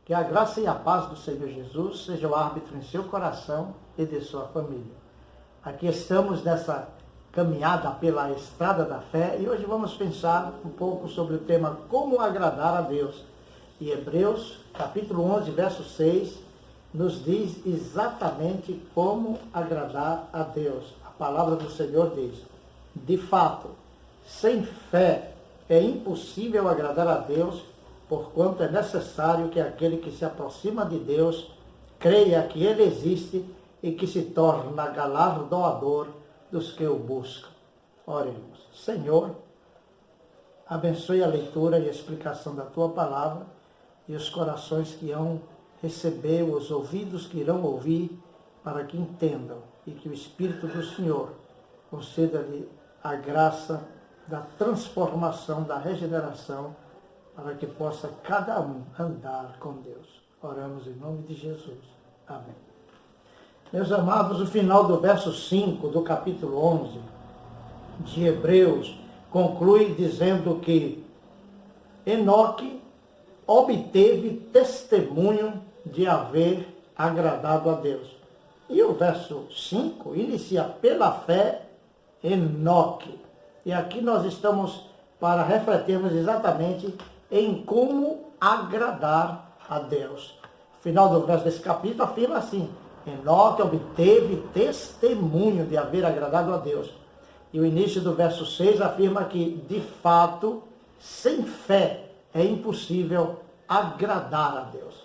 Que a graça e a paz do Senhor Jesus sejam árbitro em seu coração e de sua família. Aqui estamos nessa caminhada pela estrada da fé e hoje vamos pensar um pouco sobre o tema como agradar a Deus. E Hebreus, capítulo 11, verso 6, nos diz exatamente como agradar a Deus. A palavra do Senhor diz: de fato, sem fé é impossível agradar a Deus, porquanto é necessário que aquele que se aproxima de Deus creia que Ele existe e que se torna galardoador dos que o buscam. Oremos. Senhor, abençoe a leitura e a explicação da Tua palavra e os corações que irão receber, os ouvidos que irão ouvir, para que entendam e que o Espírito do Senhor conceda-lhe a graça da transformação, da regeneração, para que possa cada um andar com Deus. Oramos em nome de Jesus. Amém. Meus amados, o final do verso 5 do capítulo 11 de Hebreus conclui dizendo que Enoque obteve testemunho de haver agradado a Deus. E o verso 5 inicia: pela fé, Enoque. E aqui nós estamos para refletirmos exatamente em como agradar a Deus. O final do verso desse capítulo afirma assim: Enoque obteve testemunho de haver agradado a Deus. E o início do verso 6 afirma que, de fato, sem fé é impossível agradar a Deus.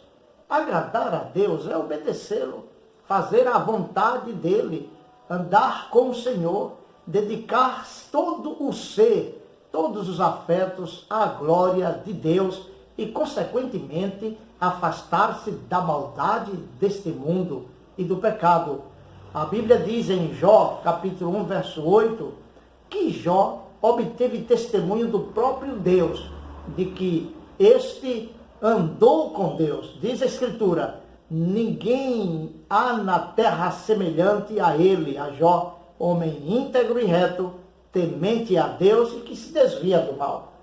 Agradar a Deus é obedecê-lo, fazer a vontade dele, andar com o Senhor, dedicar todo o ser, todos os afetos à glória de Deus e, consequentemente, afastar-se da maldade deste mundo e do pecado. A Bíblia diz em Jó, capítulo 1, verso 8, que Jó obteve testemunho do próprio Deus, de que este andou com Deus. Diz a Escritura: ninguém há na terra semelhante a ele, a Jó, homem íntegro e reto, temente a Deus e que se desvia do mal.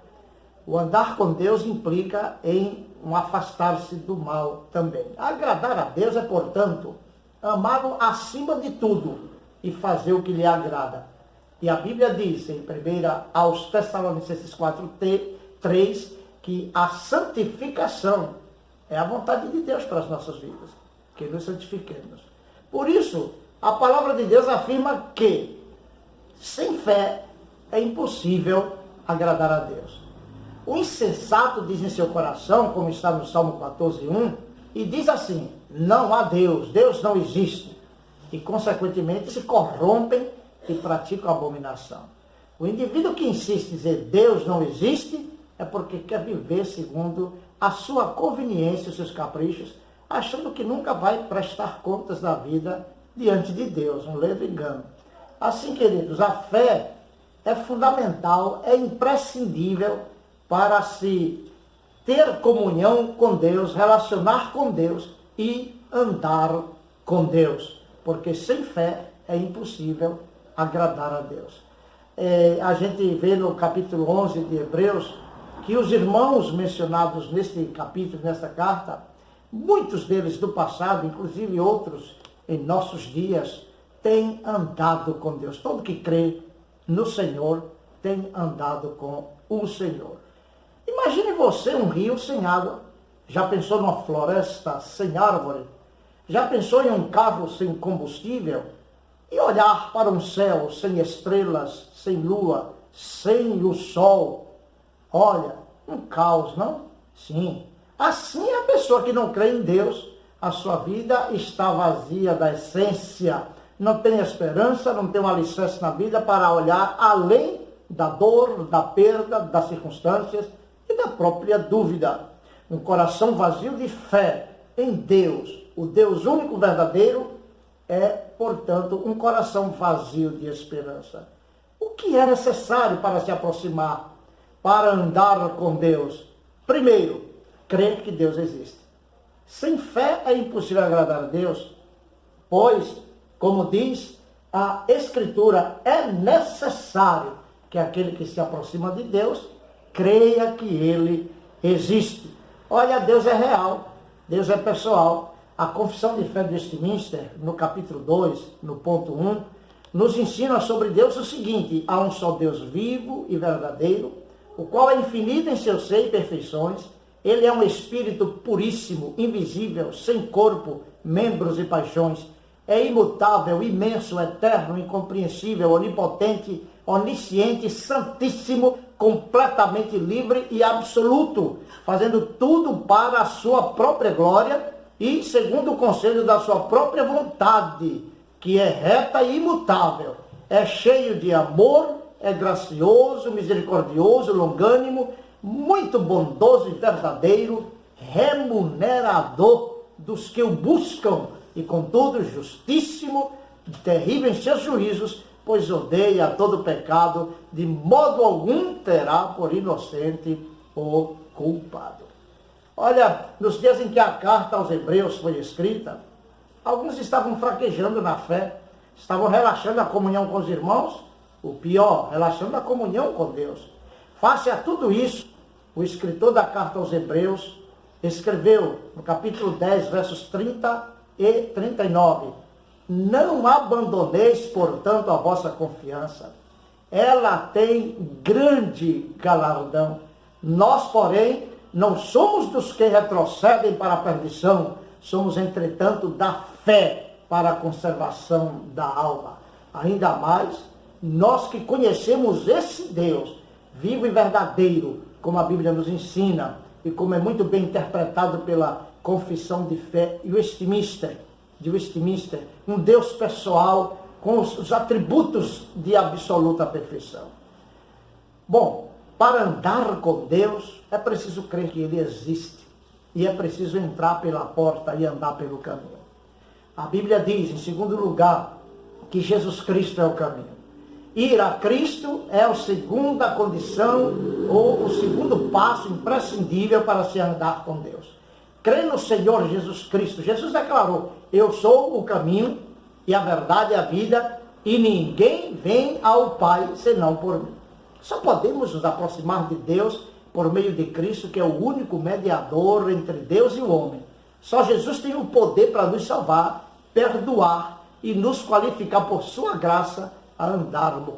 O andar com Deus implica em um afastar-se do mal também. Agradar a Deus é, portanto, amá-lo acima de tudo e fazer o que lhe agrada. E a Bíblia diz em 1 aos Tessalonicenses 4:3 que a santificação é a vontade de Deus para as nossas vidas, que nos santifiquemos. Por isso, a palavra de Deus afirma que sem fé é impossível agradar a Deus. O insensato diz em seu coração, como está no Salmo 14:1, e diz assim: não há Deus, Deus não existe. E, consequentemente, se corrompem e praticam abominação. O indivíduo que insiste em dizer Deus não existe é porque quer viver segundo a sua conveniência, os seus caprichos, achando que nunca vai prestar contas da vida diante de Deus, um ledo engano. Assim, queridos, a fé é fundamental, é imprescindível para se ter comunhão com Deus, relacionar com Deus e andar com Deus, porque sem fé é impossível agradar a Deus. A gente vê no capítulo 11 de Hebreus que os irmãos mencionados neste capítulo, nesta carta, muitos deles do passado, inclusive outros em nossos dias, têm andado com Deus. Todo que crê no Senhor tem andado com o Senhor. Imagine você um rio sem água. Já pensou numa floresta sem árvore? Já pensou em um carro sem combustível? E olhar para um céu sem estrelas, sem lua, sem o sol? Olha, um caos, não? Sim. Assim é a pessoa que não crê em Deus. A sua vida está vazia da essência. Não tem esperança, não tem um alicerce na vida para olhar além da dor, da perda, das circunstâncias e da própria dúvida. Um coração vazio de fé em Deus, o Deus único verdadeiro, é, portanto, um coração vazio de esperança. O que é necessário para se aproximar, para andar com Deus? Primeiro, crer que Deus existe. Sem fé é impossível agradar a Deus, pois, como diz a Escritura, é necessário que aquele que se aproxima de Deus creia que Ele existe. Olha, Deus é real. Deus é pessoal. A Confissão de Fé de Westminster, no capítulo 2, no ponto 1, nos ensina sobre Deus o seguinte: há um só Deus vivo e verdadeiro, o qual é infinito em seu ser e perfeições. Ele é um espírito puríssimo, invisível, sem corpo, membros e paixões. É imutável, imenso, eterno, incompreensível, onipotente, onisciente, santíssimo, completamente livre e absoluto, fazendo tudo para a sua própria glória e segundo o conselho da sua própria vontade, que é reta e imutável. É cheio de amor, é gracioso, misericordioso, longânimo, muito bondoso e verdadeiro, remunerador dos que o buscam, e contudo justíssimo, terrível em seus juízos, pois odeia todo pecado, de modo algum terá por inocente o culpado. Olha, nos dias em que a carta aos Hebreus foi escrita, alguns estavam fraquejando na fé, estavam relaxando a comunhão com os irmãos, o pior, relaxando a comunhão com Deus. Face a tudo isso, o escritor da carta aos Hebreus escreveu no capítulo 10, versos 30 e 39, não abandoneis, portanto, a vossa confiança. Ela tem grande galardão. Nós, porém, não somos dos que retrocedem para a perdição, somos, entretanto, da fé para a conservação da alma. Ainda mais, nós que conhecemos esse Deus, vivo e verdadeiro, como a Bíblia nos ensina, e como é muito bem interpretado pela Confissão de Fé de Westminster, um Deus pessoal com os atributos de absoluta perfeição. Bom, para andar com Deus é preciso crer que Ele existe e é preciso entrar pela porta e andar pelo caminho. A Bíblia diz, em segundo lugar, que Jesus Cristo é o caminho. Ir a Cristo é a segunda condição ou o segundo passo imprescindível para se andar com Deus. Crê no Senhor Jesus Cristo. Jesus declarou: eu sou o caminho e a verdade e a vida, e ninguém vem ao Pai senão por mim. Só podemos nos aproximar de Deus por meio de Cristo, que é o único mediador entre Deus e o homem. Só Jesus tem o poder para nos salvar, perdoar e nos qualificar por sua graça a andarmos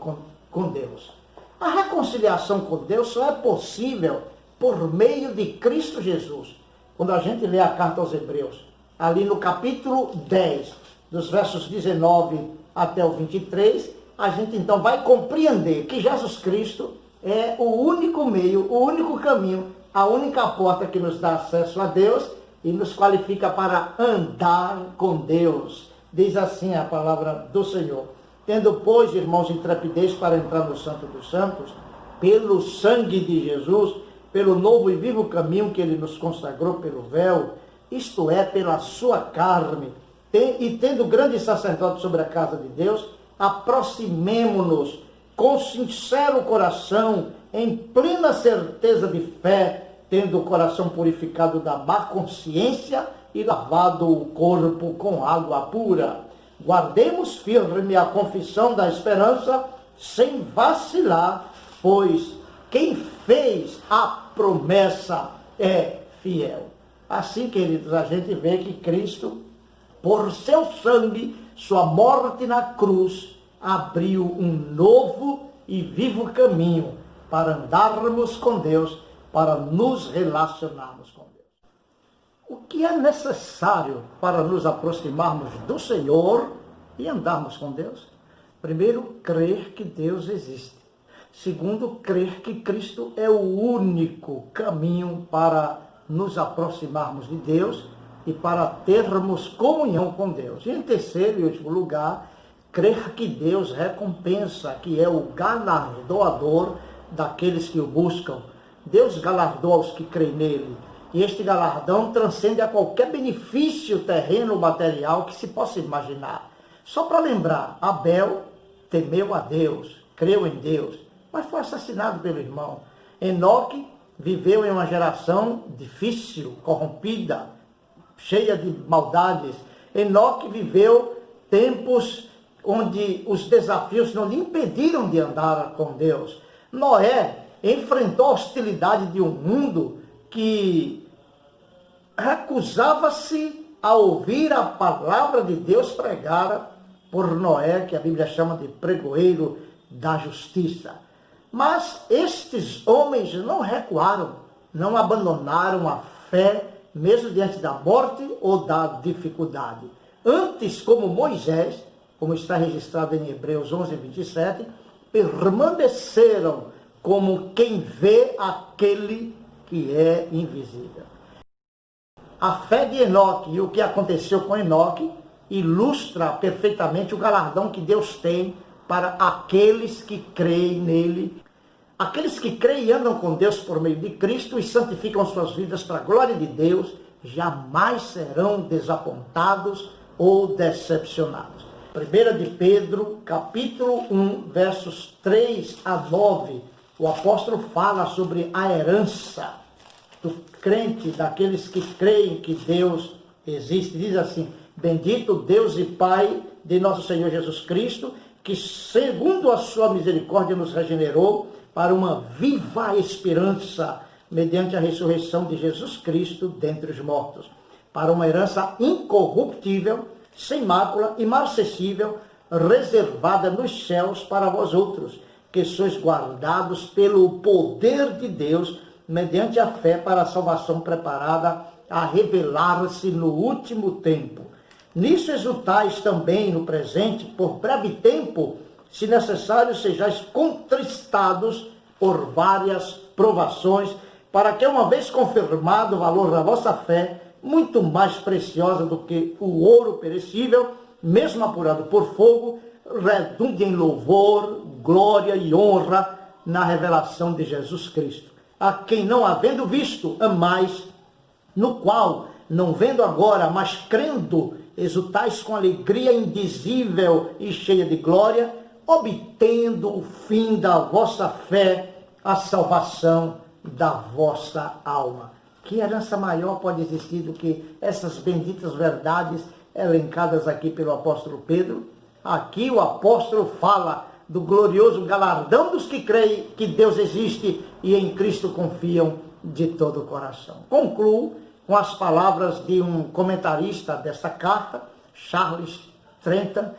com Deus. A reconciliação com Deus só é possível por meio de Cristo Jesus. Quando a gente lê a carta aos Hebreus, ali no capítulo 10, dos versos 19 até o 23, a gente então vai compreender que Jesus Cristo é o único meio, o único caminho, a única porta que nos dá acesso a Deus e nos qualifica para andar com Deus. Diz assim a palavra do Senhor: tendo, pois, irmãos, intrepidez para entrar no Santo dos Santos, pelo sangue de Jesus, pelo novo e vivo caminho que Ele nos consagrou pelo véu, isto é, pela sua carne, e tendo grande sacerdote sobre a casa de Deus, aproximemo-nos com sincero coração, em plena certeza de fé, tendo o coração purificado da má consciência e lavado o corpo com água pura. Guardemos firme a confissão da esperança, sem vacilar, pois quem fez a promessa é fiel. Assim, queridos, a gente vê que Cristo, por seu sangue, sua morte na cruz, abriu um novo e vivo caminho para andarmos com Deus, para nos relacionarmos com Deus. O que é necessário para nos aproximarmos do Senhor e andarmos com Deus? Primeiro, crer que Deus existe. Segundo, crer que Cristo é o único caminho para nos aproximarmos de Deus e para termos comunhão com Deus. E em terceiro e último lugar, crer que Deus recompensa, que é o galardoador daqueles que o buscam. Deus galardoa os que creem nele. E este galardão transcende a qualquer benefício terreno ou material que se possa imaginar. Só para lembrar, Abel temeu a Deus, creu em Deus, mas foi assassinado pelo irmão. Enoque viveu em uma geração difícil, corrompida, cheia de maldades. Enoque viveu tempos onde os desafios não lhe impediram de andar com Deus. Noé enfrentou a hostilidade de um mundo que recusava-se a ouvir a palavra de Deus pregada por Noé, que a Bíblia chama de pregoeiro da justiça. Mas estes homens não recuaram, não abandonaram a fé, mesmo diante da morte ou da dificuldade. Antes, como Moisés, como está registrado em Hebreus 11, 27, permaneceram como quem vê aquele que é invisível. A fé de Enoque e o que aconteceu com Enoque ilustra perfeitamente o galardão que Deus tem para aqueles que creem nele. Aqueles que creem e andam com Deus por meio de Cristo e santificam suas vidas para a glória de Deus, jamais serão desapontados ou decepcionados. 1 de Pedro, capítulo 1, versos 3 a 9, o apóstolo fala sobre a herança do crente, daqueles que creem que Deus existe. Diz assim: bendito Deus e Pai de nosso Senhor Jesus Cristo, que segundo a sua misericórdia nos regenerou para uma viva esperança, mediante a ressurreição de Jesus Cristo dentre os mortos, para uma herança incorruptível, sem mácula, imarcessível, reservada nos céus para vós outros, que sois guardados pelo poder de Deus, mediante a fé para a salvação preparada a revelar-se no último tempo. Nisso exultais também no presente, por breve tempo, se necessário, sejais contristados por várias provações, para que, uma vez confirmado o valor da vossa fé, muito mais preciosa do que o ouro perecível, mesmo apurado por fogo, redunde em louvor, glória e honra na revelação de Jesus Cristo, a quem não havendo visto, amais, no qual, não vendo agora, mas crendo, exultais com alegria indizível e cheia de glória, obtendo o fim da vossa fé, a salvação da vossa alma. Que herança maior pode existir do que essas benditas verdades elencadas aqui pelo apóstolo Pedro? Aqui o apóstolo fala do glorioso galardão dos que creem que Deus existe e em Cristo confiam de todo o coração. Concluo com as palavras de um comentarista desta carta, Charles Trenton,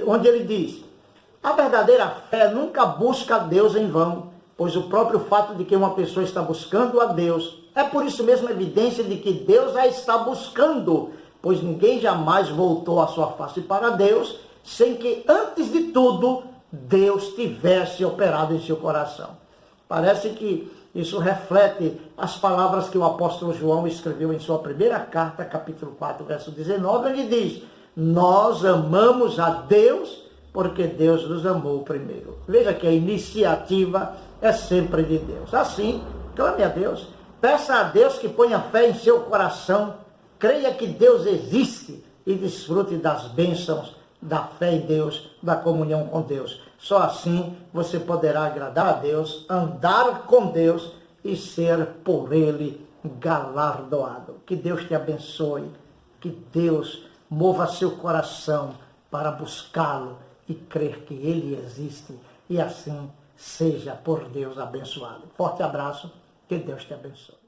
onde ele diz: a verdadeira fé nunca busca a Deus em vão, pois o próprio fato de que uma pessoa está buscando a Deus é por isso mesmo evidência de que Deus a está buscando, pois ninguém jamais voltou a sua face para Deus sem que, antes de tudo, Deus tivesse operado em seu coração. Parece que isso reflete as palavras que o apóstolo João escreveu em sua primeira carta, capítulo 4, verso 19, onde diz: nós amamos a Deus porque Deus nos amou primeiro. Veja que a iniciativa é sempre de Deus. Assim, clame a Deus, peça a Deus que ponha fé em seu coração, creia que Deus existe e desfrute das bênçãos da fé em Deus, da comunhão com Deus. Só assim você poderá agradar a Deus, andar com Deus e ser por Ele galardoado. Que Deus te abençoe, que Deus mova seu coração para buscá-lo e crer que Ele existe, e assim seja por Deus abençoado. Forte abraço, que Deus te abençoe.